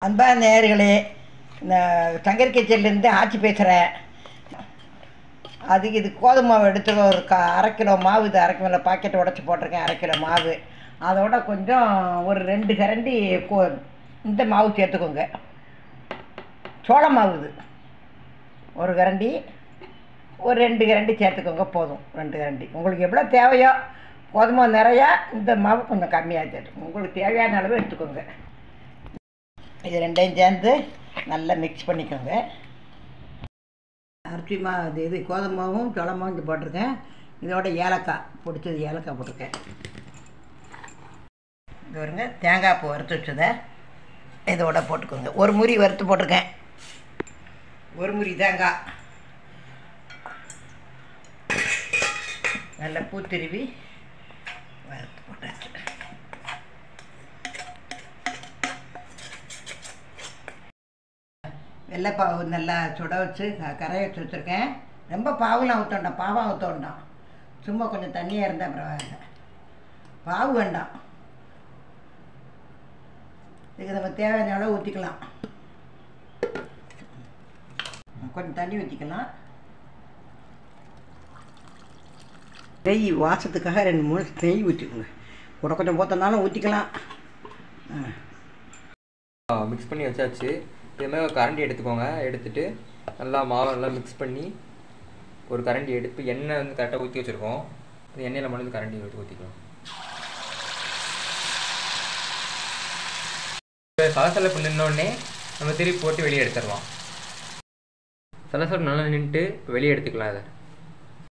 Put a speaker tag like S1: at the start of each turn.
S1: அன்பான நேயர்களே, நான் சங்கர் கிச்சன்லேருந்து ஆட்சி பேசுகிறேன். அதுக்கு இது கோதுமை மாவு எடுத்து ஒரு அரை கிலோ மாவு, இது அரை கிலோ பாக்கெட் உடச்சி போட்டிருக்கேன். அரை கிலோ மாவு, அதோட கொஞ்சம் ஒரு 2 கரண்டி இந்த மாவு சேர்த்துக்கோங்க. சோள மாவு இது ஒரு கரண்டி, ஒரு 2 கரண்டி சேர்த்துக்கோங்க. போதும் 2 கரண்டி. உங்களுக்கு எவ்வளோ தேவையோ, கோதுமை நிறையா, இந்த மாவு கொஞ்சம் கம்மியாக சேர்த்துக்கோங்க. உங்களுக்கு தேவையான அளவு எடுத்துக்கோங்க. இது ரெண்டையும் சேர்ந்து நல்லா மிக்ஸ் பண்ணிக்கோங்க. அரிசி மாவு இது கோதுமை மாவும் சோள மாவும் இது போட்டிருக்கேன். இதோட ஏலக்காய் பிடிச்சது, ஏலக்காய் போட்டிருக்கேன். இது வருங்க தேங்காய் பூ வறுத்து வச்சதை இதோட போட்டுக்கோங்க. ஒரு முறி வறுத்து போட்டிருக்கேன். ஒரு முறி தேங்காய் நல்லா பூ திருவி வறுத்து போட்டாச்சு. வெள்ளைப்பாவு நல்லா சுட வச்சு கரைய வச்சு வச்சுருக்கேன். ரொம்ப பாவுலாம் ஊற்ற வேண்டாம், பாவாக ஊற்ற வேண்டாம். சும்மா கொஞ்சம் தண்ணியாக இருந்தால் பரவாயில்ல, பாவு வேண்டாம். இதுக்கு நம்ம தேவையான அளவு ஊற்றிக்கலாம். கொஞ்சம் தண்ணி ஊற்றிக்கலாம். நெய் வாசத்துக்காக 2-3 நெய் ஊற்றிக்கோங்க. கூட கொஞ்சம் போத்தனாலும் ஊற்றிக்கலாம்.
S2: மிக்ஸ் பண்ணி வச்சாச்சு. இதுமாதிரி ஒரு கரண்டி எடுத்துக்கோங்க. எடுத்துகிட்டு நல்லா மாவு நல்லா மிக்ஸ் பண்ணி ஒரு கரண்டி எடுத்து எண்ணெய் வந்து கரெக்டாக ஊற்றி வச்சுருக்கோம். அந்த எண்ணெயில் மட்டும் கரண்டி எடுத்து ஊற்றிக்கலாம். சலசலப்பு நின்னோடனே நம்ம திருப்பி போட்டு வெளியே எடுத்துடலாம். சலசலப்பு நல்லா நின்றுட்டு வெளியே எடுத்துக்கலாம். அதை